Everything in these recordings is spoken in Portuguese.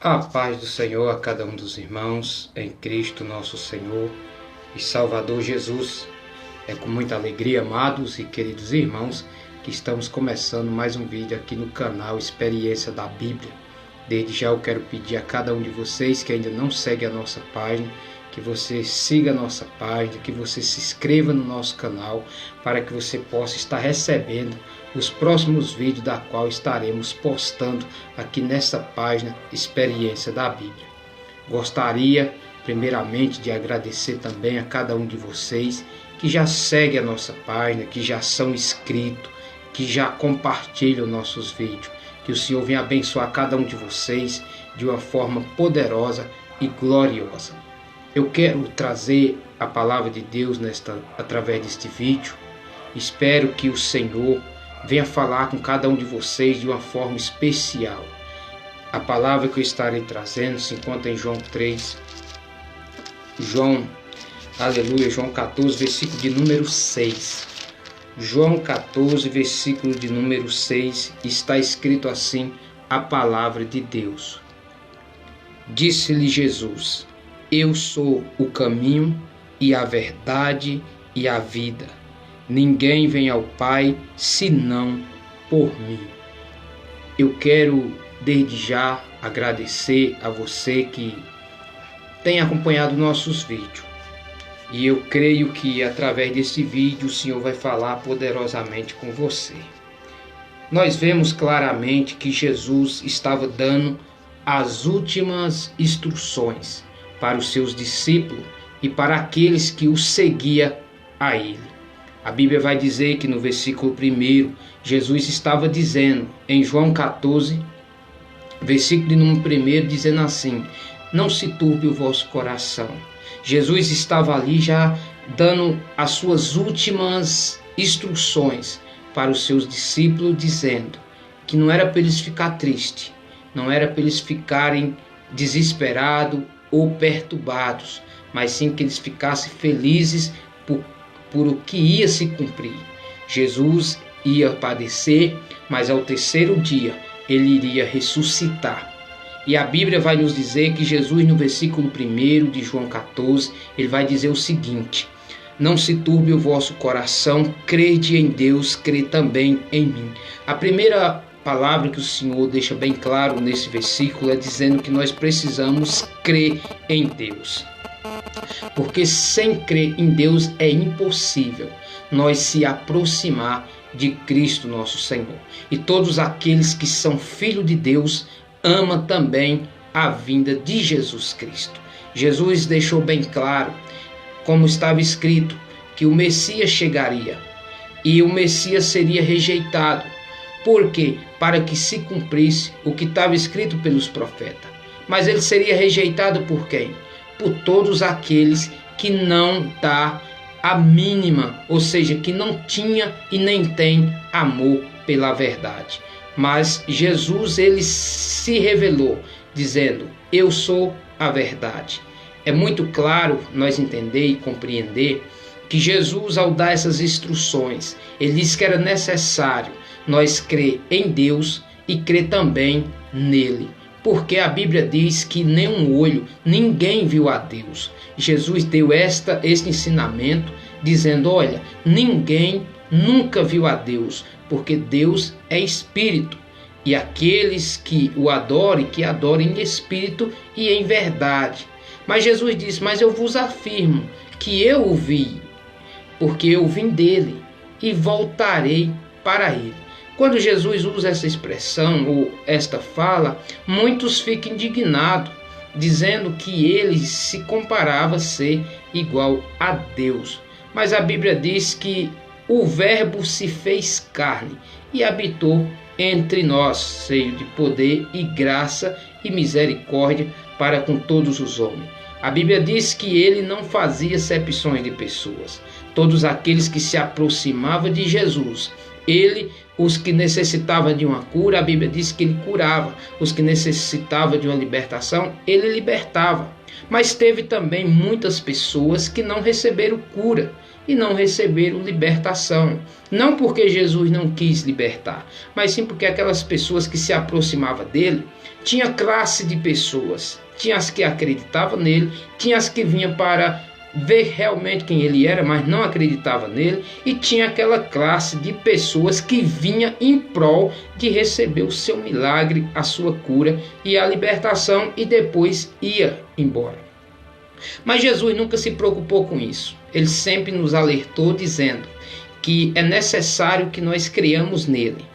A paz do Senhor a cada um dos irmãos em Cristo nosso Senhor e Salvador Jesus. É com muita alegria, amados e queridos irmãos, que estamos começando mais um vídeo aqui no canal Experiência da Bíblia. Desde já eu quero pedir a cada um de vocês que ainda não segue a nossa página, que você siga a nossa página, que você se inscreva no nosso canal, para que você possa estar recebendo os próximos vídeos da qual estaremos postando aqui nessa página Experiência da Bíblia. Gostaria primeiramente de agradecer também a cada um de vocês que já segue a nossa página, que já são inscritos, que já compartilham nossos vídeos. Que o Senhor venha abençoar cada um de vocês de uma forma poderosa e gloriosa. Eu quero trazer a palavra de Deus através deste vídeo. Espero que o Senhor venha falar com cada um de vocês de uma forma especial. A palavra que eu estarei trazendo se encontra em João 3, João 14, versículo de número 6. João 14, versículo de número 6, está escrito assim a palavra de Deus. Disse-lhe Jesus: Eu sou o caminho e a verdade e a vida. Ninguém vem ao Pai senão por mim. Eu quero desde já agradecer a você que tem acompanhado nossos vídeos. E eu creio que através desse vídeo o Senhor vai falar poderosamente com você. Nós vemos claramente que Jesus estava dando as últimas instruções para os seus discípulos e para aqueles que o seguiam a ele. A Bíblia vai dizer que no versículo 1, Jesus estava dizendo, em João 14, versículo de número 1, dizendo assim: Não se turbe o vosso coração. Jesus estava ali já dando as suas últimas instruções para os seus discípulos, dizendo que não era para eles ficar tristes, não era para eles ficarem desesperados ou perturbados, mas sim que eles ficassem felizes por o que ia se cumprir. Jesus ia padecer, mas ao terceiro dia ele iria ressuscitar. E a Bíblia vai nos dizer que Jesus, no versículo 1 de João 14, ele vai dizer o seguinte: Não se turbe o vosso coração, crede em Deus, crê também em mim. A primeira palavra que o Senhor deixa bem claro nesse versículo é dizendo que nós precisamos crer em Deus. Porque sem crer em Deus é impossível nós se aproximar de Cristo nosso Senhor. E todos aqueles que são filhos de Deus ama também a vinda de Jesus Cristo. Jesus deixou bem claro, como estava escrito, que o Messias chegaria e o Messias seria rejeitado. Por quê? Para que se cumprisse o que estava escrito pelos profetas. Mas ele seria rejeitado por quem? Por todos aqueles que não dá a mínima, ou seja, que não tinha e nem tem amor pela verdade. Mas Jesus, ele se revelou, dizendo: Eu sou a verdade. É muito claro nós entender e compreender que Jesus, ao dar essas instruções, ele disse que era necessário nós crer em Deus e crer também nele. Porque a Bíblia diz que nenhum olho, ninguém viu a Deus. Jesus deu este ensinamento, dizendo: olha, ninguém nunca viu a Deus, porque Deus é espírito, e aqueles que o adorem, que adorem em espírito e em verdade. Mas Jesus disse: mas eu vos afirmo que eu o vi, porque eu vim dele e voltarei para ele. Quando Jesus usa essa expressão ou esta fala, muitos ficam indignados, dizendo que ele se comparava a ser igual a Deus. Mas a Bíblia diz que o Verbo se fez carne e habitou entre nós, cheio de poder e graça e misericórdia para com todos os homens. A Bíblia diz que ele não fazia acepções de pessoas. Todos aqueles que se aproximavam de Jesus, os que necessitavam de uma cura, a Bíblia diz que ele curava. Os que necessitavam de uma libertação, ele libertava. Mas teve também muitas pessoas que não receberam cura e não receberam libertação. Não porque Jesus não quis libertar, mas sim porque aquelas pessoas que se aproximavam dele tinha classe de pessoas. Tinha as que acreditavam nele, tinha as que vinham para ver realmente quem ele era, mas não acreditava nele, e tinha aquela classe de pessoas que vinha em prol de receber o seu milagre, a sua cura e a libertação, e depois ia embora. Mas Jesus nunca se preocupou com isso. Ele sempre nos alertou dizendo que é necessário que nós creiamos nele.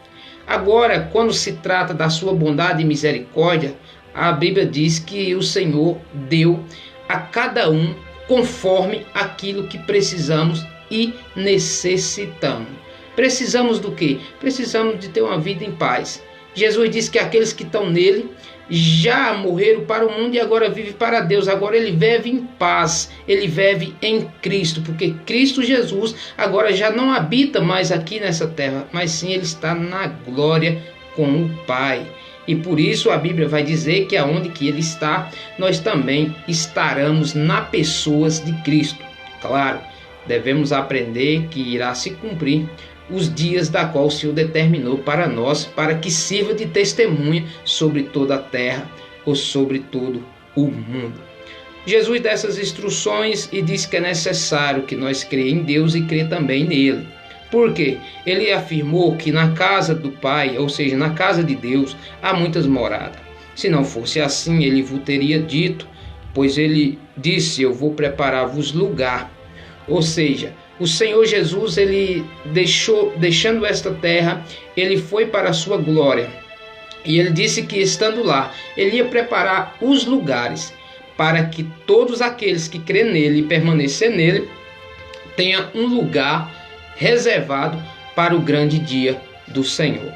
Agora, quando se trata da sua bondade e misericórdia, a Bíblia diz que o Senhor deu a cada um conforme aquilo que precisamos e necessitamos. Precisamos do quê? Precisamos de ter uma vida em paz. Jesus diz que aqueles que estão nele já morreram para o mundo e agora vivem para Deus. Agora ele vive em paz, ele vive em Cristo, porque Cristo Jesus agora já não habita mais aqui nessa terra, mas sim ele está na glória com o Pai. E por isso a Bíblia vai dizer que aonde que ele está, nós também estaremos nas pessoas de Cristo. Claro, devemos aprender que irá se cumprir os dias da qual o Senhor determinou para nós, para que sirva de testemunha sobre toda a terra ou sobre todo o mundo. Jesus dá essas instruções e diz que é necessário que nós creiamos em Deus e creiamos também nele. Por quê? Ele afirmou que na casa do Pai, ou seja, na casa de Deus, há muitas moradas. Se não fosse assim, ele vos teria dito, pois ele disse, eu vou preparar-vos lugar. Ou seja, o Senhor Jesus, ele deixando esta terra, ele foi para a sua glória. E ele disse que estando lá, ele ia preparar os lugares para que todos aqueles que crêem nele e permanecer nele, tenham um lugar reservado para o grande dia do Senhor.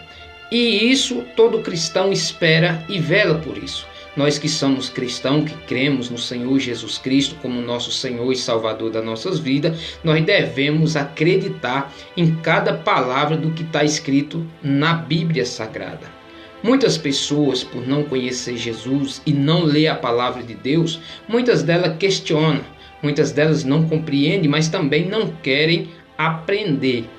E isso todo cristão espera e vela por isso. Nós que somos cristãos, que cremos no Senhor Jesus Cristo como nosso Senhor e Salvador das nossas vidas, nós devemos acreditar em cada palavra do que está escrito na Bíblia Sagrada. Muitas pessoas, por não conhecer Jesus e não ler a palavra de Deus, muitas delas questionam, muitas delas não compreendem, mas também não querem aprender.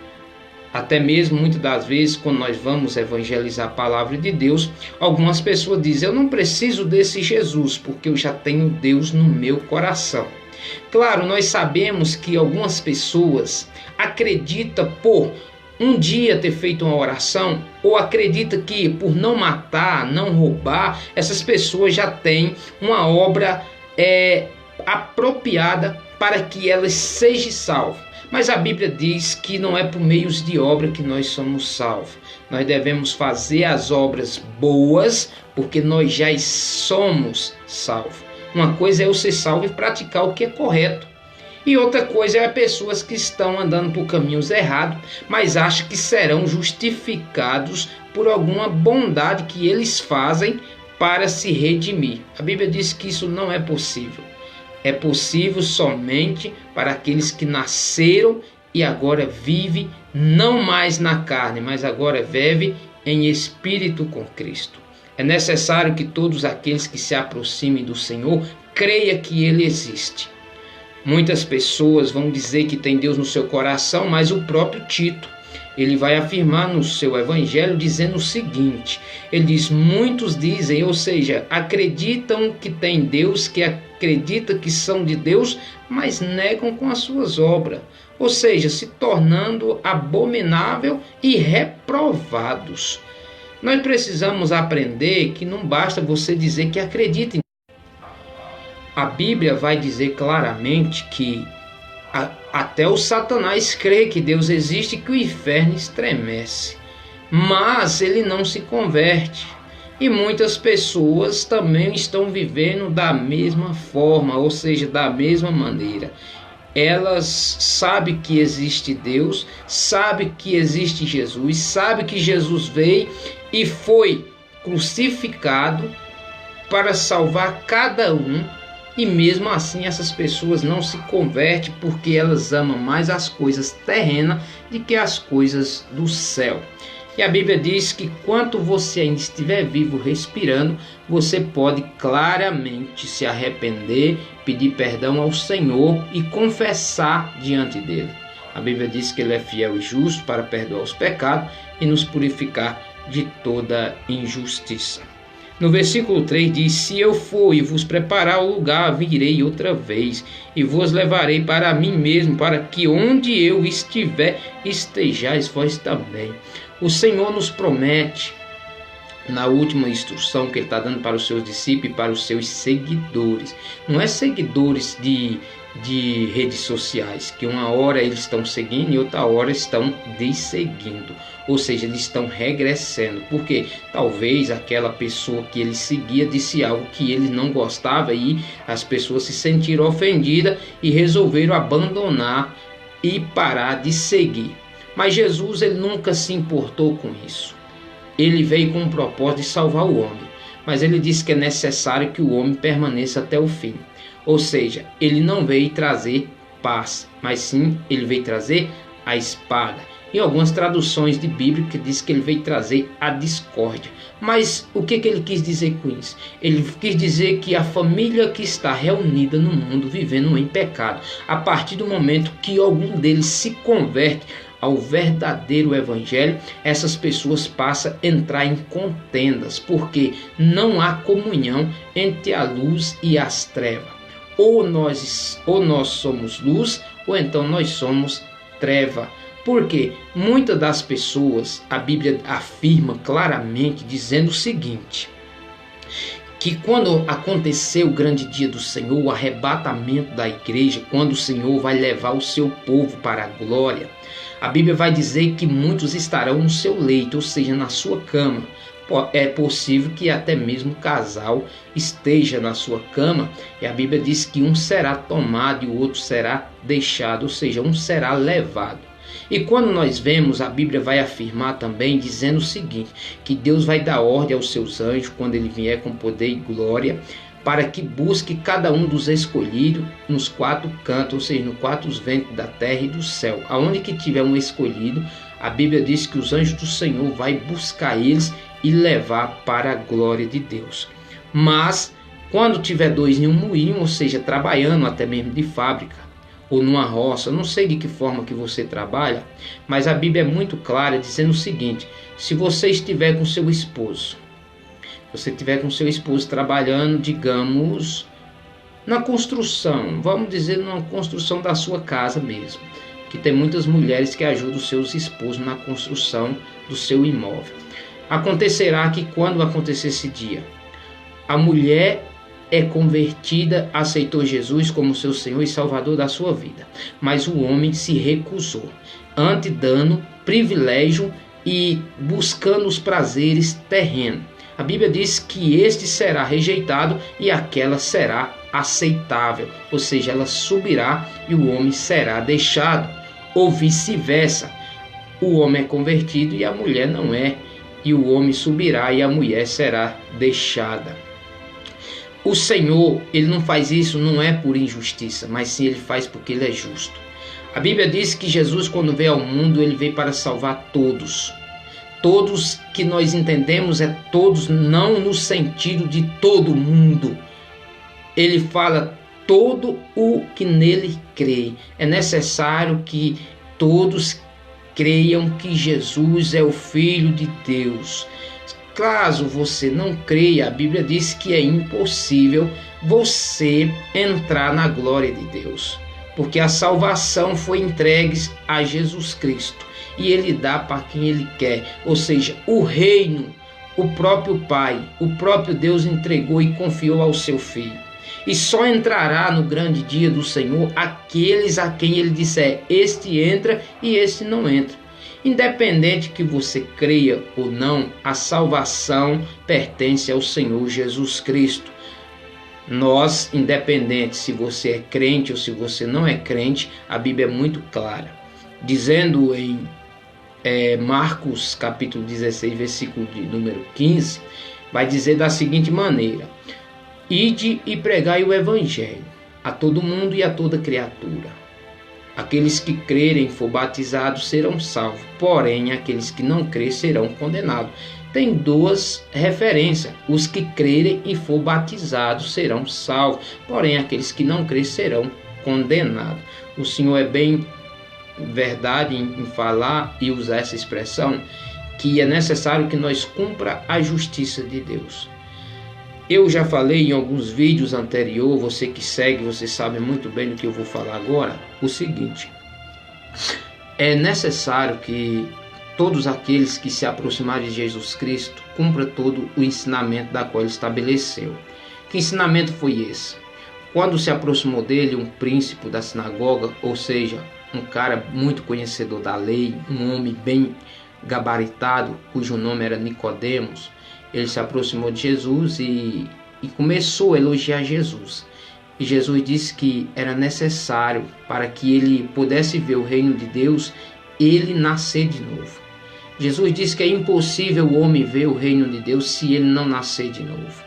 Até mesmo muitas das vezes quando nós vamos evangelizar a palavra de Deus, algumas pessoas dizem, eu não preciso desse Jesus porque eu já tenho Deus no meu coração. Claro, nós sabemos que algumas pessoas acreditam por um dia ter feito uma oração, ou acredita que por não matar, não roubar, essas pessoas já têm uma obra apropriada para que elas sejam salvas. Mas a Bíblia diz que não é por meios de obra que nós somos salvos. Nós devemos fazer as obras boas, porque nós já somos salvos. Uma coisa é eu ser salvo e praticar o que é correto. E outra coisa é pessoas que estão andando por caminhos errados, mas acham que serão justificados por alguma bondade que eles fazem para se redimir. A Bíblia diz que isso não é possível. É possível somente para aqueles que nasceram e agora vivem não mais na carne, mas agora vivem em espírito com Cristo. É necessário que todos aqueles que se aproximem do Senhor creiam que Ele existe. Muitas pessoas vão dizer que tem Deus no seu coração, mas o próprio Tito, ele vai afirmar no seu evangelho dizendo o seguinte, ele diz, muitos dizem, ou seja, acreditam que tem Deus, que acreditam que são de Deus, mas negam com as suas obras, ou seja, se tornando abominável e reprovados. Nós precisamos aprender que não basta você dizer que acredita em Deus. A Bíblia vai dizer claramente que até o Satanás crê que Deus existe e que o inferno estremece, mas ele não se converte. E muitas pessoas também estão vivendo da mesma forma, ou seja, da mesma maneira. Elas sabem que existe Deus, sabem que existe Jesus, sabem que Jesus veio e foi crucificado para salvar cada um. E mesmo assim essas pessoas não se convertem porque elas amam mais as coisas terrenas do que as coisas do céu. E a Bíblia diz que quanto você ainda estiver vivo respirando, você pode claramente se arrepender, pedir perdão ao Senhor e confessar diante dele. A Bíblia diz que ele é fiel e justo para perdoar os pecados e nos purificar de toda injustiça. No versículo 3 diz: se eu for e vos preparar o lugar, virei outra vez e vos levarei para mim mesmo, para que onde eu estiver, estejais vós também. O Senhor nos promete, na última instrução que ele está dando para os seus discípulos e para os seus seguidores, não é seguidores de redes sociais, que uma hora eles estão seguindo e outra hora estão desseguindo, ou seja, eles estão regressando, porque talvez aquela pessoa que ele seguia disse algo que ele não gostava e as pessoas se sentiram ofendidas e resolveram abandonar e parar de seguir. Mas Jesus, ele nunca se importou com isso. Ele veio com o propósito de salvar o homem, mas ele disse que é necessário que o homem permaneça até o fim. Ou seja, ele não veio trazer paz, mas sim ele veio trazer a espada. Em algumas traduções de Bíblia que diz que ele veio trazer a discórdia. Mas o que ele quis dizer com isso? Ele quis dizer que a família que está reunida no mundo vivendo em pecado, a partir do momento que algum deles se converte ao verdadeiro evangelho, essas pessoas passam a entrar em contendas, porque não há comunhão entre a luz e as trevas. Ou nós somos luz, ou então nós somos treva. Porque muitas das pessoas, a Bíblia afirma claramente, dizendo o seguinte: que quando acontecer o grande dia do Senhor, o arrebatamento da igreja, quando o Senhor vai levar o seu povo para a glória, a Bíblia vai dizer que muitos estarão no seu leito, ou seja, na sua cama. É possível que até mesmo o casal esteja na sua cama, e a Bíblia diz que um será tomado e o outro será deixado, ou seja, um será levado. E quando nós vemos, a Bíblia vai afirmar também, dizendo o seguinte, que Deus vai dar ordem aos seus anjos, quando ele vier com poder e glória, para que busque cada um dos escolhidos nos quatro cantos, ou seja, nos quatro ventos da terra e do céu. Aonde que tiver um escolhido, a Bíblia diz que os anjos do Senhor vai buscar eles e levar para a glória de Deus. Mas, quando tiver dois em um moinho, ou seja, trabalhando até mesmo de fábrica, ou numa roça, não sei de que forma que você trabalha, mas a Bíblia é muito clara dizendo o seguinte: se você estiver com seu esposo, trabalhando, digamos, na construção, vamos dizer, numa construção da sua casa mesmo, que tem muitas mulheres que ajudam os seus esposos na construção do seu imóvel. Acontecerá que quando acontecer esse dia, a mulher é convertida, aceitou Jesus como seu Senhor e Salvador da sua vida, mas o homem se recusou, ante dando privilégio e buscando os prazeres terrenos. A Bíblia diz que este será rejeitado e aquela será aceitável, ou seja, ela subirá e o homem será deixado, ou vice-versa. O homem é convertido e a mulher não é, e o homem subirá e a mulher será deixada. O Senhor, ele não faz isso, não é por injustiça, mas sim ele faz porque ele é justo. A Bíblia diz que Jesus, quando veio ao mundo, ele veio para salvar todos. Todos que nós entendemos é todos, não no sentido de todo mundo. Ele fala todo o que nele crê. É necessário que todos creiam que Jesus é o Filho de Deus. Caso você não creia, a Bíblia diz que é impossível você entrar na glória de Deus, porque a salvação foi entregue a Jesus Cristo e ele dá para quem ele quer, ou seja, o reino, o próprio Pai, o próprio Deus entregou e confiou ao seu Filho. E só entrará no grande dia do Senhor aqueles a quem ele disser: este entra e este não entra. Independente que você creia ou não, a salvação pertence ao Senhor Jesus Cristo. Nós, independente se você é crente ou se você não é crente, a Bíblia é muito clara, dizendo em Marcos capítulo 16, versículo de número 15, vai dizer da seguinte maneira: ide e pregai o evangelho a todo mundo e a toda criatura. Aqueles que crerem e for batizados serão salvos, porém aqueles que não crerem serão condenados. Tem duas referências: os que crerem e for batizados serão salvos, porém aqueles que não crerem serão condenados. O Senhor é bem verdade em falar e usar essa expressão, que é necessário que nós cumpra a justiça de Deus. Eu já falei em alguns vídeos anteriores, você que segue, você sabe muito bem do que eu vou falar agora, o seguinte: é necessário que todos aqueles que se aproximarem de Jesus Cristo cumpram todo o ensinamento da qual ele estabeleceu. Que ensinamento foi esse? Quando se aproximou dele um príncipe da sinagoga, ou seja, um cara muito conhecedor da lei, um homem bem gabaritado, cujo nome era Nicodemos, ele se aproximou de Jesus e começou a elogiar Jesus. E Jesus disse que era necessário, para que ele pudesse ver o reino de Deus, ele nascer de novo. Jesus disse que é impossível o homem ver o reino de Deus se ele não nascer de novo.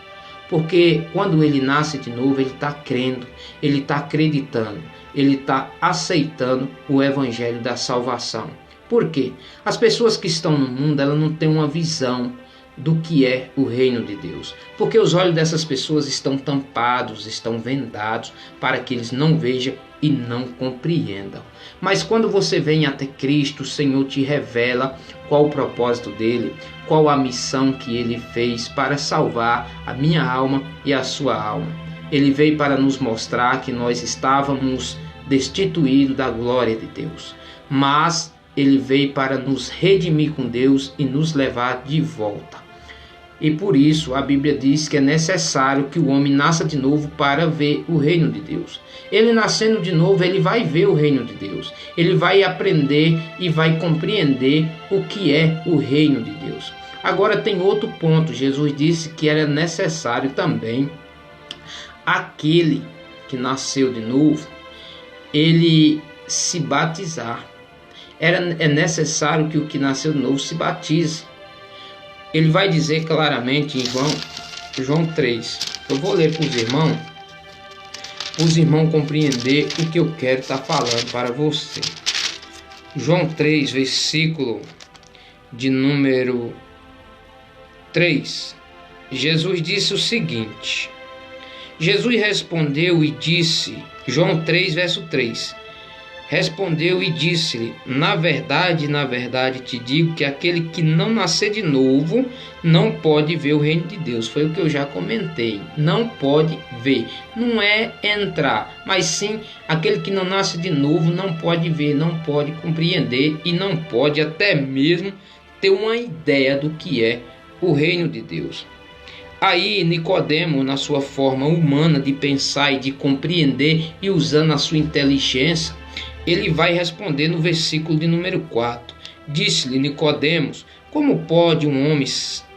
Porque quando ele nasce de novo, ele está crendo, ele está acreditando, ele está aceitando o evangelho da salvação. Por quê? As pessoas que estão no mundo, elas não têm uma visão do que é o reino de Deus. Porque os olhos dessas pessoas estão tampados, estão vendados, para que eles não vejam e não compreendam. Mas quando você vem até Cristo, o Senhor te revela qual o propósito dele, qual a missão que ele fez para salvar a minha alma e a sua alma. Ele veio para nos mostrar que nós estávamos destituídos da glória de Deus, mas ele veio para nos redimir com Deus e nos levar de volta. E por isso a Bíblia diz que é necessário que o homem nasça de novo para ver o reino de Deus. Ele nascendo de novo, ele vai ver o reino de Deus. Ele vai aprender e vai compreender o que é o reino de Deus. Agora tem outro ponto. Jesus disse que era necessário também aquele que nasceu de novo, ele se batizar. É necessário que o que nasceu de novo se batize. Ele vai dizer claramente em João 3. Eu vou ler para os irmãos compreender o que eu quero estar falando para você. João 3, versículo de número 3. Jesus disse o seguinte: Jesus respondeu e disse, João 3, verso 3. Respondeu e disse-lhe: na verdade, te digo que aquele que não nascer de novo não pode ver o reino de Deus. Foi o que eu já comentei. Não pode ver. Não é entrar, mas sim aquele que não nasce de novo não pode ver, não pode compreender e não pode até mesmo ter uma ideia do que é o reino de Deus. Aí Nicodemo, na sua forma humana de pensar e de compreender e usando a sua inteligência, ele vai responder no versículo de número 4. Disse-lhe Nicodemos: como pode um homem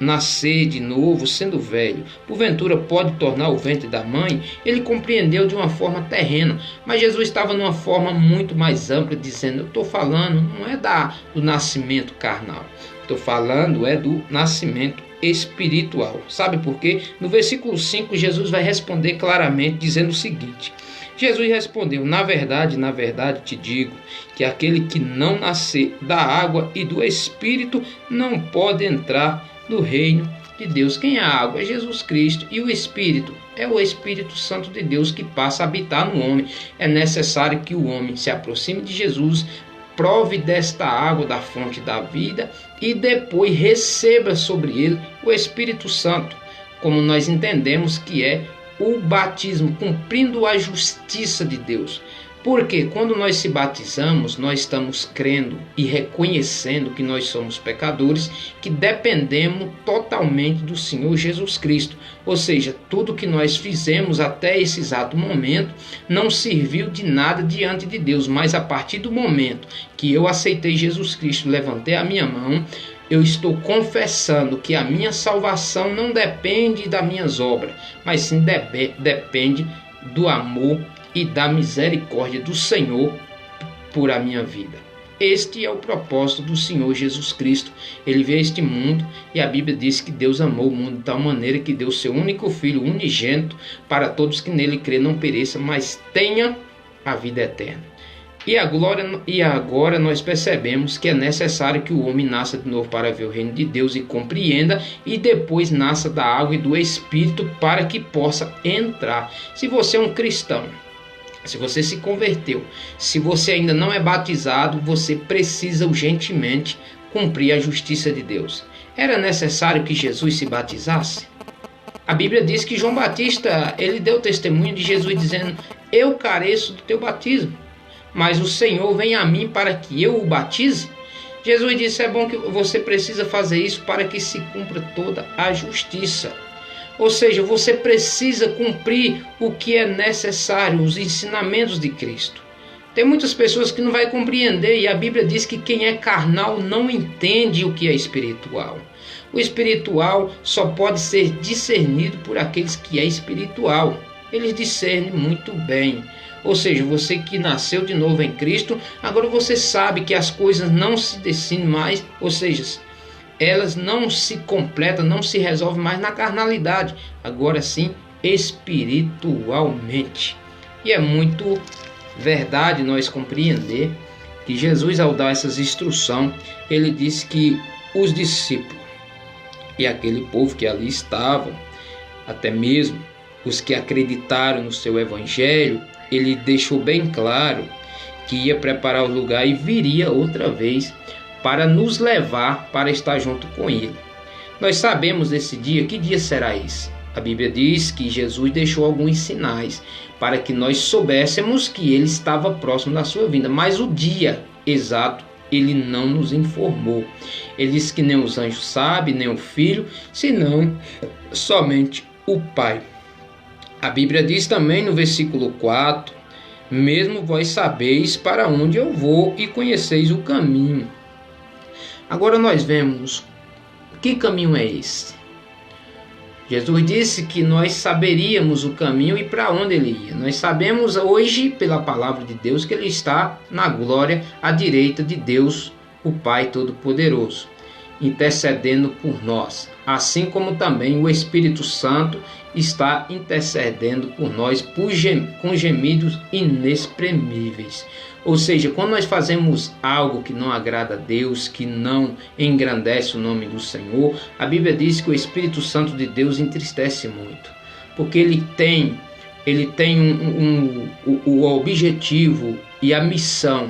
nascer de novo sendo velho? Porventura pode tornar o ventre da mãe? Ele compreendeu de uma forma terrena, mas Jesus estava numa forma muito mais ampla, dizendo: eu estou falando não é do nascimento carnal, estou falando é do nascimento espiritual. Sabe por quê? No versículo 5 Jesus vai responder claramente dizendo o seguinte: Jesus respondeu: na verdade te digo que aquele que não nascer da água e do Espírito não pode entrar no reino de Deus. Quem é a água? É Jesus Cristo, e o Espírito é o Espírito Santo de Deus que passa a habitar no homem. É necessário que o homem se aproxime de Jesus, prove desta água da fonte da vida e depois receba sobre ele o Espírito Santo, como nós entendemos que é o batismo, cumprindo a justiça de Deus. Porque quando nós se batizamos, nós estamos crendo e reconhecendo que nós somos pecadores, que dependemos totalmente do Senhor Jesus Cristo. Ou seja, tudo que nós fizemos até esse exato momento não serviu de nada diante de Deus. Mas a partir do momento que eu aceitei Jesus Cristo, levantei a minha mão, eu estou confessando que a minha salvação não depende das minhas obras, mas sim depende do amor e da misericórdia do Senhor por a minha vida. Este é o propósito do Senhor Jesus Cristo. Ele veio a este mundo e a Bíblia diz que Deus amou o mundo de tal maneira que deu seu único Filho unigênito para todos que nele crê não pereça, mas tenha a vida eterna. E agora nós percebemos que é necessário que o homem nasça de novo para ver o reino de Deus e compreenda, e depois nasça da água e do Espírito para que possa entrar. Se você é um cristão, se você se converteu, se você ainda não é batizado, você precisa urgentemente cumprir a justiça de Deus. Era necessário que Jesus se batizasse? A Bíblia diz que João Batista, ele deu testemunho de Jesus dizendo: eu careço do teu batismo, mas o Senhor vem a mim para que eu o batize. Jesus disse: é bom que você precisa fazer isso para que se cumpra toda a justiça. Ou seja, você precisa cumprir o que é necessário, os ensinamentos de Cristo. Tem muitas pessoas que não vai compreender, e a Bíblia diz que quem é carnal não entende o que é espiritual. O espiritual só pode ser discernido por aqueles que é espiritual. Eles discernem muito bem. Ou seja, você que nasceu de novo em Cristo, agora você sabe que as coisas não se decidem mais, ou seja, elas não se completam, não se resolvem mais na carnalidade, agora sim espiritualmente. E é muito verdade nós compreender que Jesus, ao dar essas instruções, ele disse que os discípulos e aquele povo que ali estavam, até mesmo os que acreditaram no seu evangelho, ele deixou bem claro que ia preparar o lugar e viria outra vez para nos levar para estar junto com ele. Nós sabemos desse dia. Que dia será esse? A Bíblia diz que Jesus deixou alguns sinais para que nós soubéssemos que ele estava próximo da sua vinda, mas o dia exato ele não nos informou. Ele disse que nem os anjos sabem, nem o Filho, senão somente o Pai. A Bíblia diz também no versículo 4: mesmo vós sabeis para onde eu vou e conheceis o caminho. Agora nós vemos, que caminho é esse? Jesus disse que nós saberíamos o caminho e para onde ele ia. Nós sabemos hoje, pela palavra de Deus, que ele está na glória à direita de Deus, o Pai Todo-Poderoso, intercedendo por nós. Assim como também o Espírito Santo está intercedendo por nós com gemidos inexprimíveis. Ou seja, quando nós fazemos algo que não agrada a Deus, que não engrandece o nome do Senhor, a Bíblia diz que o Espírito Santo de Deus entristece muito, porque ele tem o objetivo e a missão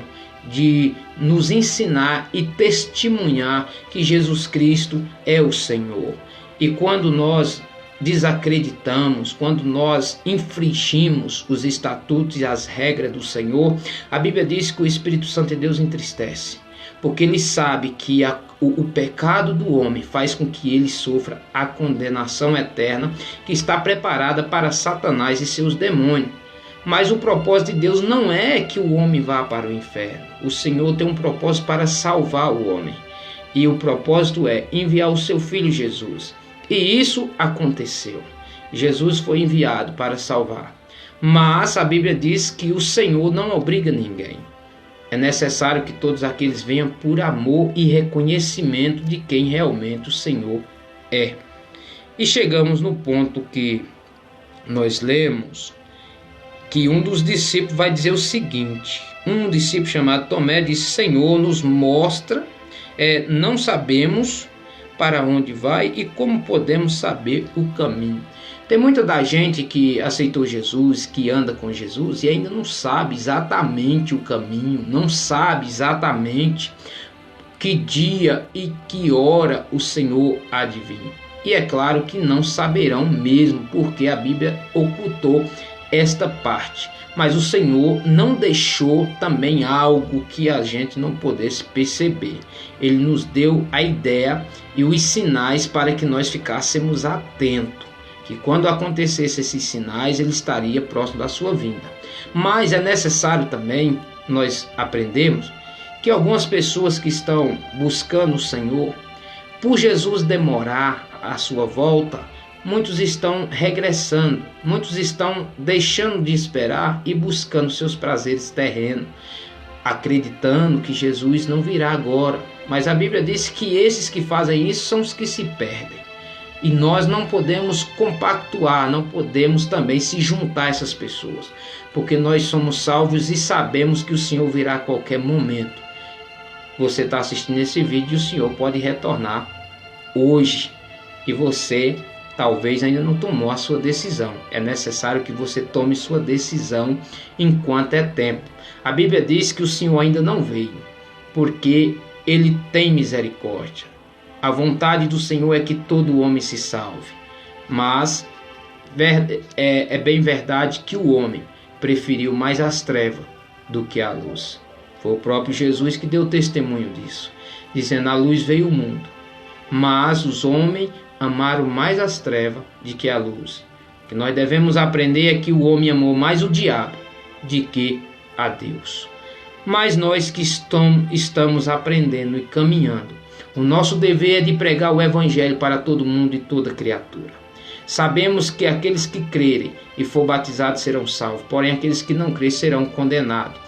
de nos ensinar e testemunhar que Jesus Cristo é o Senhor. E quando nós desacreditamos, quando nós infringimos os estatutos e as regras do Senhor, a Bíblia diz que o Espírito Santo de Deus entristece, porque ele sabe que o pecado do homem faz com que ele sofra a condenação eterna que está preparada para Satanás e seus demônios. Mas o propósito de Deus não é que o homem vá para o inferno. O Senhor tem um propósito para salvar o homem. E o propósito é enviar o seu Filho Jesus. E isso aconteceu. Jesus foi enviado para salvar. Mas a Bíblia diz que o Senhor não obriga ninguém. É necessário que todos aqueles venham por amor e reconhecimento de quem realmente o Senhor é. E chegamos no ponto que nós lemos, que um dos discípulos vai dizer o seguinte: um discípulo chamado Tomé disse: Senhor, nos mostra, não sabemos para onde vai e como podemos saber o caminho. Tem muita da gente que aceitou Jesus, que anda com Jesus e ainda não sabe exatamente o caminho, não sabe exatamente que dia e que hora o Senhor há de vir. E é claro que não saberão mesmo, porque a Bíblia ocultou esta parte. Mas o Senhor não deixou também algo que a gente não pudesse perceber. Ele nos deu a ideia e os sinais para que nós ficássemos atentos, que quando acontecesse esses sinais, ele estaria próximo da sua vinda. Mas é necessário também nós aprendemos que algumas pessoas que estão buscando o Senhor, por Jesus demorar a sua volta, muitos estão regressando, muitos estão deixando de esperar e buscando seus prazeres terrenos, acreditando que Jesus não virá agora. Mas a Bíblia diz que esses que fazem isso são os que se perdem. E nós não podemos compactuar, não podemos também se juntar a essas pessoas, porque nós somos salvos e sabemos que o Senhor virá a qualquer momento. Você está assistindo esse vídeo e o Senhor pode retornar hoje, e você talvez ainda não tomou a sua decisão. É necessário que você tome sua decisão enquanto é tempo. A Bíblia diz que o Senhor ainda não veio, porque Ele tem misericórdia. A vontade do Senhor é que todo homem se salve. Mas é bem verdade que o homem preferiu mais as trevas do que a luz. Foi o próprio Jesus que deu testemunho disso, dizendo: a luz veio ao mundo, mas os homens amaram mais as trevas do que a luz. O que nós devemos aprender é que o homem amou mais o diabo do que a Deus. Mas nós que estamos aprendendo e caminhando, o nosso dever é de pregar o evangelho para todo mundo e toda criatura. Sabemos que aqueles que crerem e for batizados serão salvos, porém aqueles que não crerem serão condenados.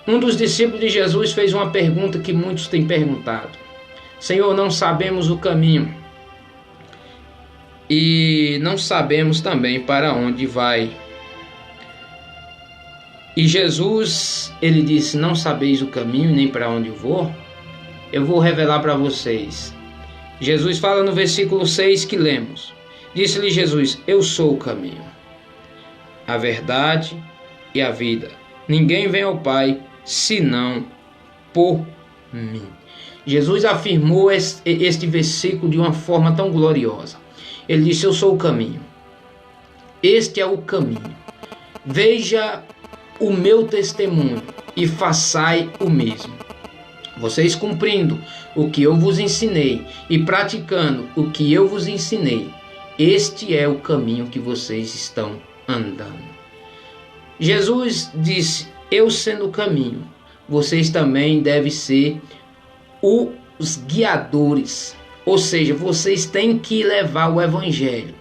Um dos discípulos de Jesus fez uma pergunta que muitos têm perguntado: Senhor, não sabemos o caminho e não sabemos também para onde vai. E Jesus, ele disse: não sabeis o caminho nem para onde eu vou? Eu vou revelar para vocês. Jesus fala no versículo 6 que lemos: disse-lhe Jesus: eu sou o caminho, a verdade e a vida. Ninguém vem ao Pai senão por mim. Jesus afirmou este versículo de uma forma tão gloriosa. Ele disse: eu sou o caminho. Este é o caminho. Veja o meu testemunho e façai o mesmo. Vocês cumprindo o que eu vos ensinei e praticando o que eu vos ensinei, este é o caminho que vocês estão andando. Jesus disse: eu sendo o caminho, vocês também devem ser os guiadores. Ou seja, vocês têm que levar o evangelho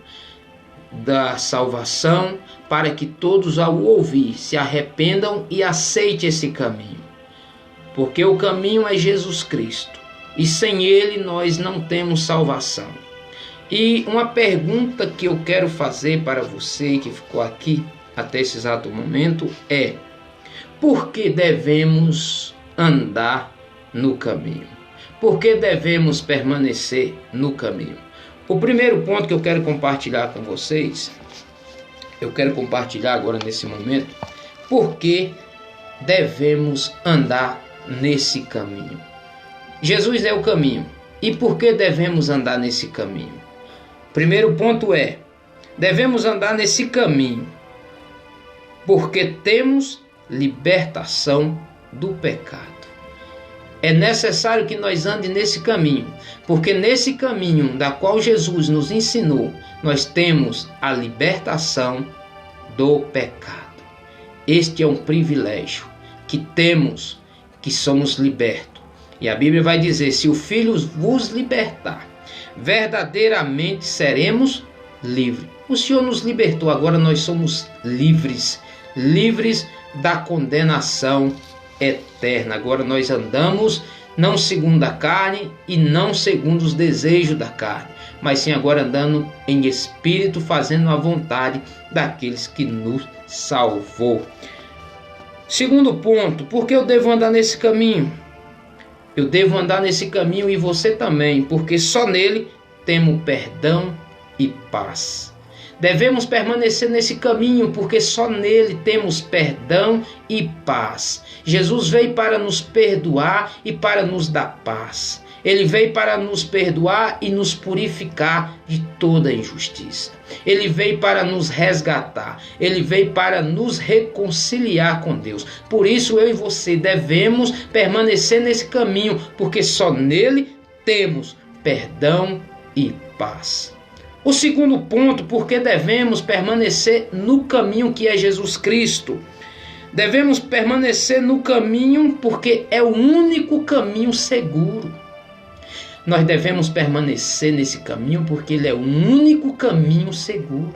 da salvação para que todos ao ouvir se arrependam e aceitem esse caminho. Porque o caminho é Jesus Cristo e sem ele nós não temos salvação. E uma pergunta que eu quero fazer para você que ficou aqui até esse exato momento é: por que devemos andar no caminho? Por que devemos permanecer no caminho? O primeiro ponto que eu quero compartilhar com vocês, eu quero compartilhar agora nesse momento, por que devemos andar nesse caminho. Jesus é o caminho. E por que devemos andar nesse caminho? Primeiro ponto é: devemos andar nesse caminho porque temos libertação do pecado. É necessário que nós andemos nesse caminho, porque nesse caminho da qual Jesus nos ensinou, nós temos a libertação do pecado. Este é um privilégio que temos, que somos libertos. E a Bíblia vai dizer: se o Filho vos libertar, verdadeiramente seremos livres. O Senhor nos libertou, agora nós somos livres, livres da condenação eterna. Agora nós andamos não segundo a carne e não segundo os desejos da carne, mas sim agora andando em espírito, fazendo a vontade daqueles que nos salvou. Segundo ponto: por que eu devo andar nesse caminho? Eu devo andar nesse caminho e você também, porque só nele temos perdão e paz. Devemos permanecer nesse caminho, porque só nele temos perdão e paz. Jesus veio para nos perdoar e para nos dar paz. Ele veio para nos perdoar e nos purificar de toda injustiça. Ele veio para nos resgatar. Ele veio para nos reconciliar com Deus. Por isso eu e você devemos permanecer nesse caminho, porque só nele temos perdão e paz. O segundo ponto: por que devemos permanecer no caminho que é Jesus Cristo? Devemos permanecer no caminho porque é o único caminho seguro. Nós devemos permanecer nesse caminho porque ele é o único caminho seguro.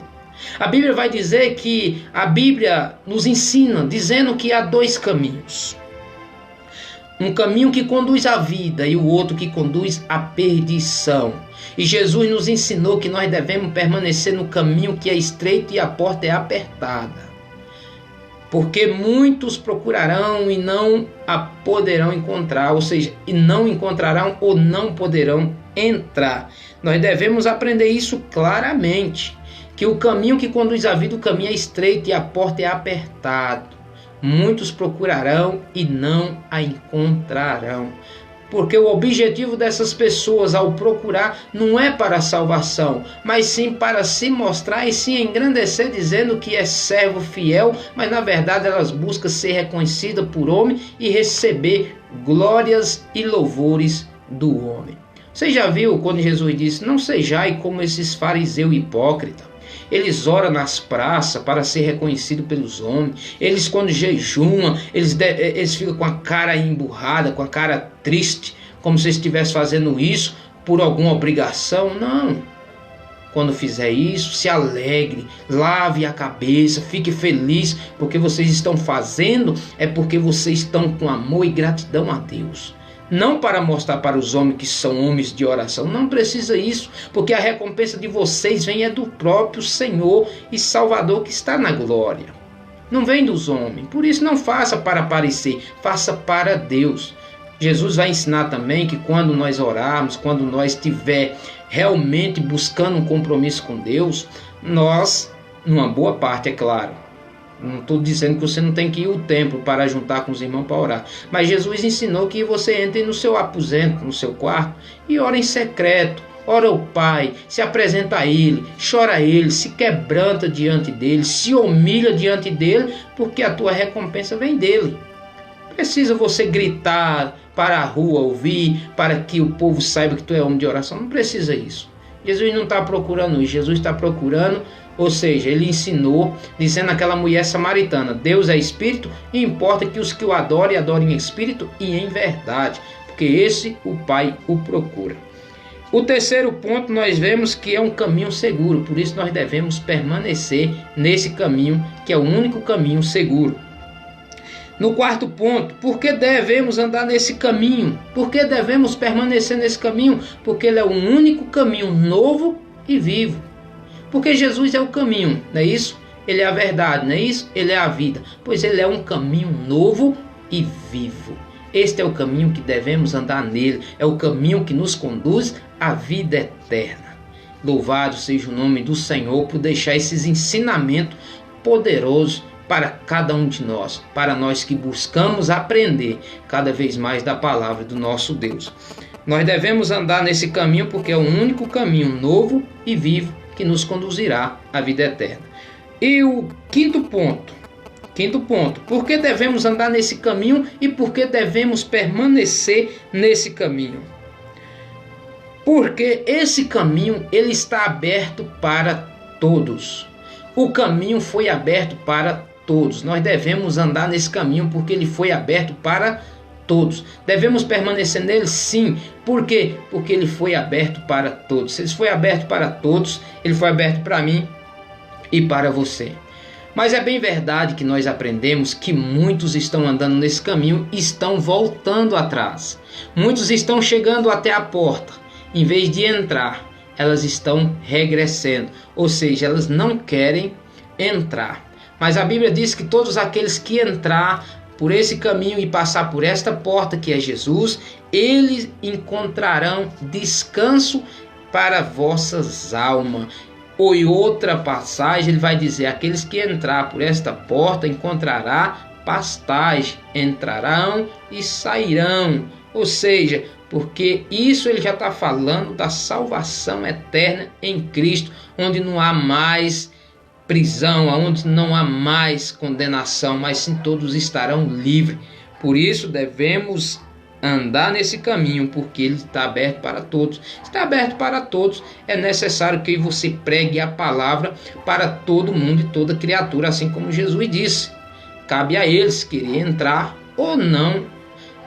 A Bíblia vai dizer que a Bíblia nos ensina dizendo que há dois caminhos. Um caminho que conduz à vida e o outro que conduz à perdição. E Jesus nos ensinou que nós devemos permanecer no caminho que é estreito e a porta é apertada. Porque muitos procurarão e não a poderão encontrar, ou seja, e não encontrarão ou não poderão entrar. Nós devemos aprender isso claramente, que o caminho que conduz à vida, o caminho é estreito e a porta é apertada. Muitos procurarão e não a encontrarão. Porque o objetivo dessas pessoas ao procurar não é para a salvação, mas sim para se mostrar e se engrandecer dizendo que é servo fiel, mas na verdade elas buscam ser reconhecidas por homem e receber glórias e louvores do homem. Você já viu quando Jesus disse: não sejais como esses fariseus hipócritas? Eles oram nas praças para ser reconhecido pelos homens. Eles, quando jejuam, eles ficam com a cara emburrada, com a cara triste, como se estivessem fazendo isso por alguma obrigação. Não. Quando fizer isso, se alegre, lave a cabeça, fique feliz, porque vocês estão fazendo, é porque vocês estão com amor e gratidão a Deus. Não para mostrar para os homens que são homens de oração. Não precisa isso, porque a recompensa de vocês vem do próprio Senhor e Salvador que está na glória. Não vem dos homens. Por isso não faça para aparecer, faça para Deus. Jesus vai ensinar também que quando nós orarmos, quando nós estiver realmente buscando um compromisso com Deus, nós, numa boa parte, é claro, não estou dizendo que você não tem que ir ao templo para juntar com os irmãos para orar. Mas Jesus ensinou que você entre no seu aposento, no seu quarto, e ora em secreto. Ora ao Pai, se apresenta a Ele, chora a Ele, se quebranta diante dEle, se humilha diante dEle, porque a tua recompensa vem dEle. Precisa você gritar para a rua ouvir, para que o povo saiba que tu é homem de oração. Não precisa isso. Jesus não está procurando isso. Jesus está procurando, ou seja, ele ensinou, dizendo àquela mulher samaritana: Deus é espírito e importa que os que o adorem em espírito e em verdade, porque esse o Pai o procura. O terceiro ponto nós vemos que é um caminho seguro, por isso nós devemos permanecer nesse caminho, que é o único caminho seguro. No quarto ponto, por que devemos andar nesse caminho? Por que devemos permanecer nesse caminho? Porque ele é o único caminho novo e vivo. Porque Jesus é o caminho, não é isso? Ele é a verdade, não é isso? Ele é a vida. Pois ele é um caminho novo e vivo. Este é o caminho que devemos andar nele. É o caminho que nos conduz à vida eterna. Louvado seja o nome do Senhor por deixar esses ensinamentos poderosos para cada um de nós, para nós que buscamos aprender cada vez mais da palavra do nosso Deus. Nós devemos andar nesse caminho porque é o único caminho novo e vivo que nos conduzirá à vida eterna. E o quinto ponto, por que devemos andar nesse caminho e por que devemos permanecer nesse caminho? Porque esse caminho ele está aberto para todos. O caminho foi aberto para todos. Nós devemos andar nesse caminho porque ele foi aberto para todos. Devemos permanecer nele? Sim. Por quê? Porque ele foi aberto para todos. Se ele foi aberto para todos, ele foi aberto para mim e para você. Mas é bem verdade que nós aprendemos que muitos estão andando nesse caminho e estão voltando atrás. Muitos estão chegando até a porta. Em vez de entrar, elas estão regressando. Ou seja, elas não querem entrar. Mas a Bíblia diz que todos aqueles que entrar por esse caminho e passar por esta porta que é Jesus, eles encontrarão descanso para vossas almas. Ou em outra passagem ele vai dizer: aqueles que entrar por esta porta encontrará pastagem, entrarão e sairão. Ou seja, porque isso ele já está falando da salvação eterna em Cristo, onde não há mais prisão, onde não há mais condenação, mas sim todos estarão livres. Por isso devemos andar nesse caminho, porque ele está aberto para todos. Está aberto para todos, é necessário que você pregue a palavra para todo mundo e toda criatura, assim como Jesus disse. Cabe a eles querer entrar ou não,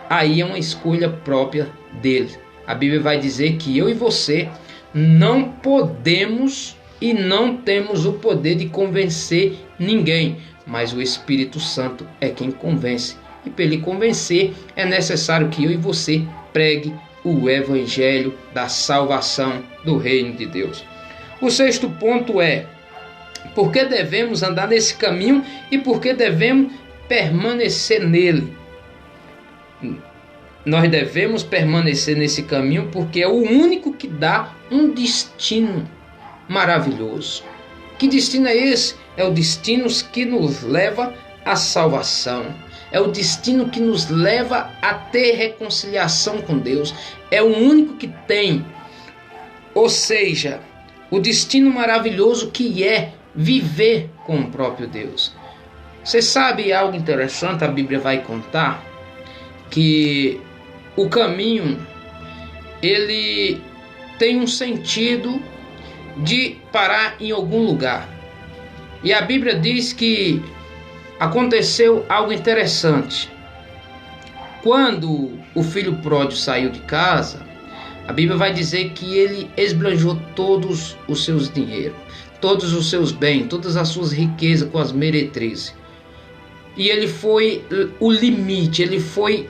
aí é uma escolha própria deles. A Bíblia vai dizer que eu e você não podemos e não temos o poder de convencer ninguém, mas o Espírito Santo é quem convence. E para ele convencer, é necessário que eu e você pregue o Evangelho da salvação do reino de Deus. O sexto ponto é: por que devemos andar nesse caminho e por que devemos permanecer nele? Nós devemos permanecer nesse caminho porque é o único que dá um destino maravilhoso. Que destino é esse? É o destino que nos leva à salvação. é o destino que nos leva a ter reconciliação com Deus. É o único que tem. Ou seja, o destino maravilhoso que é viver com o próprio Deus. Você sabe algo interessante? A Bíblia vai contar que o caminho, ele tem um sentido de parar em algum lugar. E a Bíblia diz que aconteceu algo interessante. Quando o filho pródigo saiu de casa, a Bíblia vai dizer que ele esbanjou todos os seus dinheiros, todos os seus bens, todas as suas riquezas com as meretrizes. E ele foi o limite, ele foi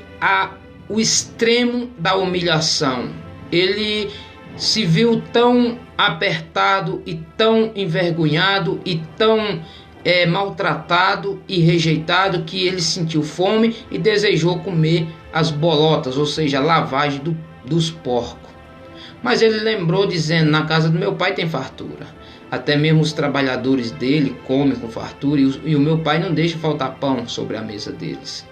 o extremo da humilhação. Ele se viu tão apertado e tão envergonhado e tão maltratado e rejeitado que ele sentiu fome e desejou comer as bolotas, ou seja, a lavagem dos porcos. Mas ele lembrou dizendo: na casa do meu pai tem fartura. Até mesmo os trabalhadores dele comem com fartura e o meu pai não deixa faltar pão sobre a mesa deles.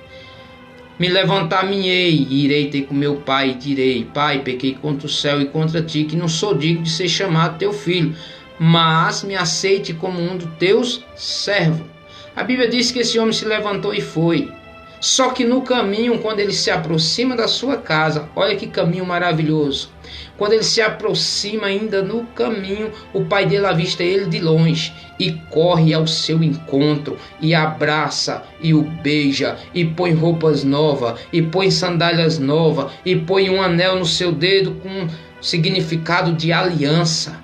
Me levantar-me-ei e irei ter com meu pai e direi: Pai, pequei contra o céu e contra ti, que não sou digno de ser chamado teu filho, mas me aceite como um dos teus servos. A Bíblia diz que esse homem se levantou e foi. Só que no caminho, quando ele se aproxima da sua casa, olha que caminho maravilhoso. Quando ele se aproxima ainda no caminho, o pai dele avista ele de longe e corre ao seu encontro e abraça e o beija e põe roupas novas e põe sandálias novas e põe um anel no seu dedo com significado de aliança.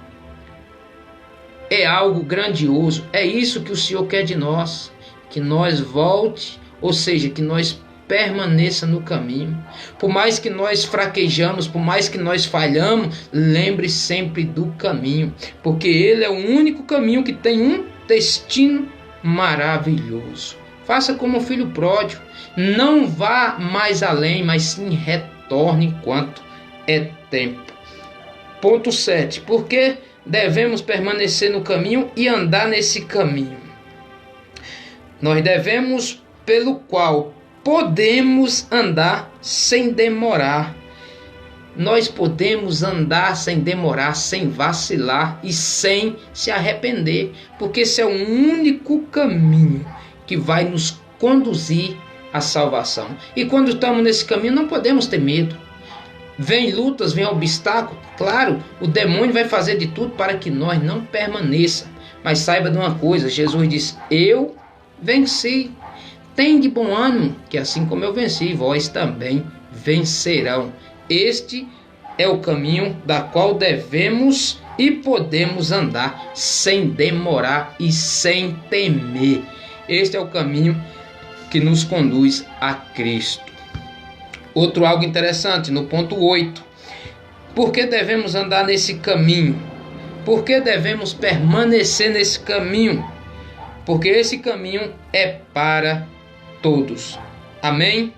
É algo grandioso. É isso que o Senhor quer de nós, que nós volte, ou seja, que nós permaneça no caminho. Por mais que nós fraquejamos, por mais que nós falhamos, lembre sempre do caminho, porque ele é o único caminho que tem um destino maravilhoso. Faça como o filho pródigo, não vá mais além, mas sim retorne enquanto é tempo. Ponto 7. Por que devemos permanecer no caminho e andar nesse caminho? Nós devemos, pelo qual podemos andar sem demorar. Nós podemos andar sem demorar, sem vacilar e sem se arrepender, porque esse é o único caminho que vai nos conduzir à salvação. E quando estamos nesse caminho, não podemos ter medo. Vem lutas, vem obstáculos. Claro, o demônio vai fazer de tudo para que nós não permaneça. Mas saiba de uma coisa, Jesus diz: eu venci. Tem de bom ânimo, que assim como eu venci, vós também vencerão. Este é o caminho da qual devemos e podemos andar sem demorar e sem temer. Este é o caminho que nos conduz a Cristo. Outro algo interessante, no ponto 8. Por que devemos andar nesse caminho? Por que devemos permanecer nesse caminho? Porque esse caminho é para todos. Amém?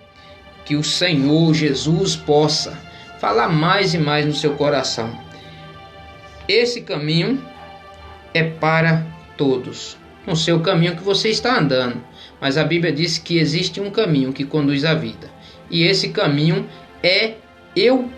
Que o Senhor Jesus possa falar mais e mais no seu coração. Esse caminho é para todos. Não sei o caminho que você está andando, mas a Bíblia diz que existe um caminho que conduz à vida. E esse caminho é eu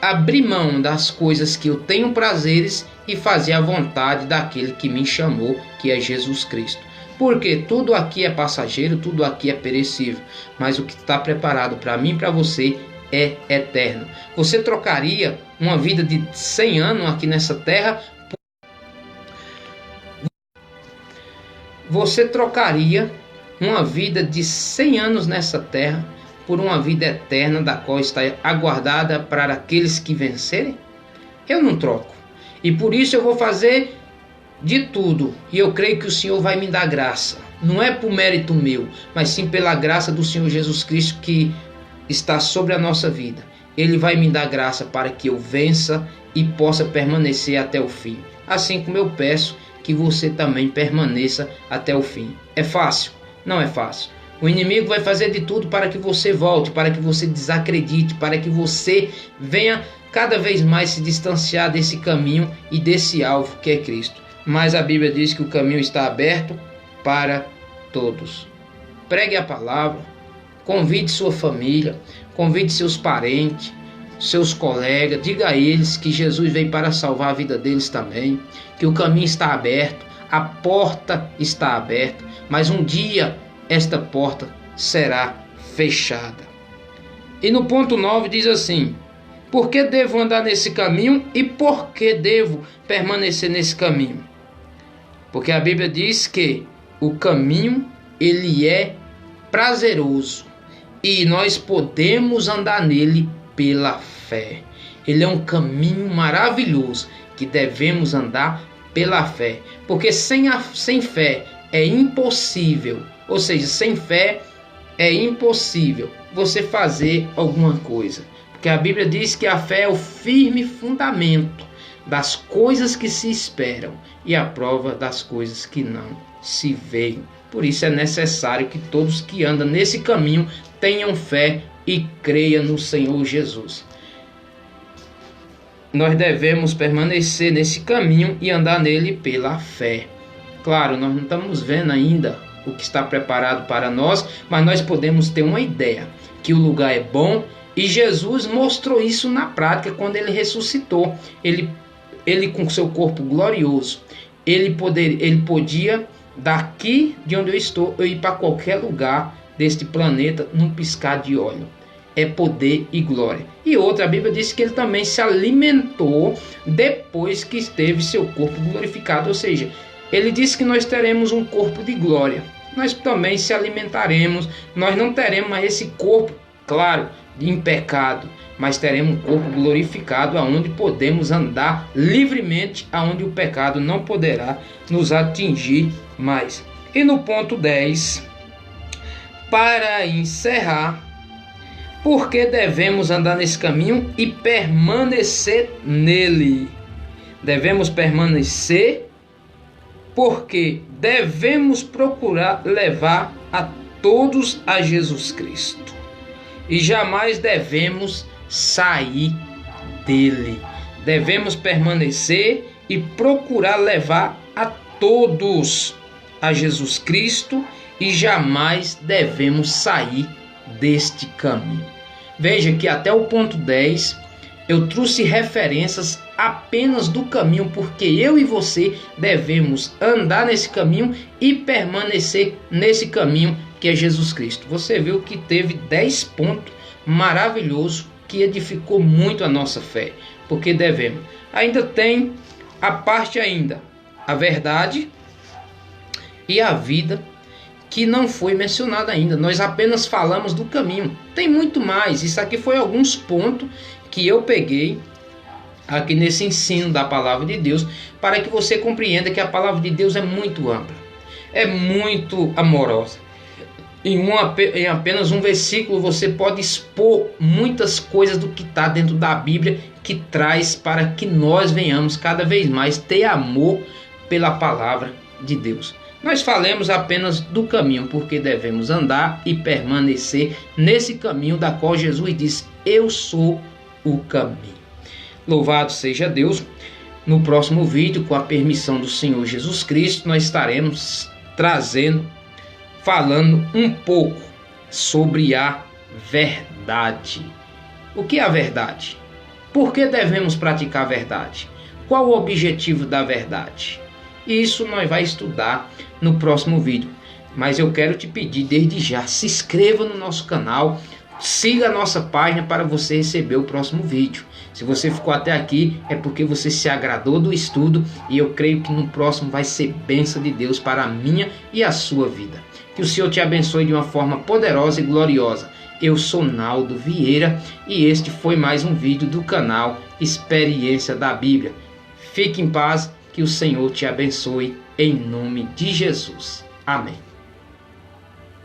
abrir mão das coisas que eu tenho prazeres e fazer a vontade daquele que me chamou, que é Jesus Cristo. Porque tudo aqui é passageiro, tudo aqui é perecível, mas o que está preparado para mim e para você é eterno. Você trocaria uma vida de 100 anos aqui nessa terra? Você trocaria uma vida de 100 anos nessa terra por uma vida eterna, da qual está aguardada para aqueles que vencerem? Eu não troco. E por isso eu vou fazer de tudo, e eu creio que o Senhor vai me dar graça. Não é por mérito meu, mas sim pela graça do Senhor Jesus Cristo que está sobre a nossa vida. Ele vai me dar graça para que eu vença e possa permanecer até o fim. Assim como eu peço que você também permaneça até o fim. É fácil? Não é fácil. O inimigo vai fazer de tudo para que você volte, para que você desacredite, para que você venha cada vez mais se distanciar desse caminho e desse alvo que é Cristo. Mas a Bíblia diz que o caminho está aberto para todos. Pregue a palavra, Convide sua família, convide seus parentes, seus colegas, diga a eles que Jesus veio para salvar a vida deles também, que o caminho está aberto, a porta está aberta, mas um dia esta porta será fechada. E no ponto 9 diz assim: por que devo andar nesse caminho e por que devo permanecer nesse caminho? Porque a Bíblia diz que o caminho ele é prazeroso e nós podemos andar nele pela fé. Ele é um caminho maravilhoso que devemos andar pela fé, porque sem fé é impossível, ou seja, sem fé é impossível você fazer alguma coisa, porque a Bíblia diz que a fé é o firme fundamento das coisas que se esperam e a prova das coisas que não se veem. Por isso é necessário que todos que andam nesse caminho tenham fé e creiam no Senhor Jesus. Nós devemos permanecer nesse caminho e andar nele pela fé. Claro, nós não estamos vendo ainda o que está preparado para nós, mas nós podemos ter uma ideia que o lugar é bom, e Jesus mostrou isso na prática quando ele ressuscitou. Ele com seu corpo glorioso, ele podia daqui de onde eu estou, eu ir para qualquer lugar deste planeta num piscar de olho. É poder e glória. E outra, a Bíblia diz que ele também se alimentou depois que teve seu corpo glorificado, ou seja, ele disse que nós teremos um corpo de glória. Nós também se alimentaremos, nós não teremos mais esse corpo, claro, em pecado, mas teremos um corpo glorificado, aonde podemos andar livremente, aonde o pecado não poderá nos atingir mais. E no ponto 10, para encerrar, por que devemos andar nesse caminho e permanecer nele? Devemos permanecer porque devemos procurar levar a todos a Jesus Cristo. E jamais devemos sair dele. Devemos permanecer e procurar levar a todos a Jesus Cristo e jamais devemos sair deste caminho. Veja que até o ponto 10 eu trouxe referências apenas do caminho, porque eu e você devemos andar nesse caminho e permanecer nesse caminho que é Jesus Cristo. Você viu que teve 10 pontos maravilhosos que edificou muito a nossa fé, porque devemos. Ainda tem a parte ainda, a verdade e a vida, que não foi mencionada ainda. Nós apenas falamos do caminho. Tem muito mais. Isso aqui foi alguns pontos que eu peguei aqui nesse ensino da palavra de Deus, para que você compreenda que a palavra de Deus é muito ampla, é muito amorosa. Em apenas um versículo você pode expor muitas coisas do que está dentro da Bíblia, que traz para que nós venhamos cada vez mais ter amor pela palavra de Deus. Nós falamos apenas do caminho, porque devemos andar e permanecer nesse caminho da qual Jesus diz: eu sou o caminho. Louvado seja Deus. No próximo vídeo, com a permissão do Senhor Jesus Cristo, nós estaremos falando um pouco sobre a verdade. O que é a verdade? Por que devemos praticar a verdade? Qual o objetivo da verdade? Isso nós vamos estudar no próximo vídeo. Mas eu quero te pedir desde já, se inscreva no nosso canal, siga a nossa página para você receber o próximo vídeo. Se você ficou até aqui, é porque você se agradou do estudo, e eu creio que no próximo vai ser bênção de Deus para a minha e a sua vida. Que o Senhor te abençoe de uma forma poderosa e gloriosa. Eu sou Naldo Vieira e este foi mais um vídeo do canal Experiência da Bíblia. Fique em paz, que o Senhor te abençoe em nome de Jesus. Amém.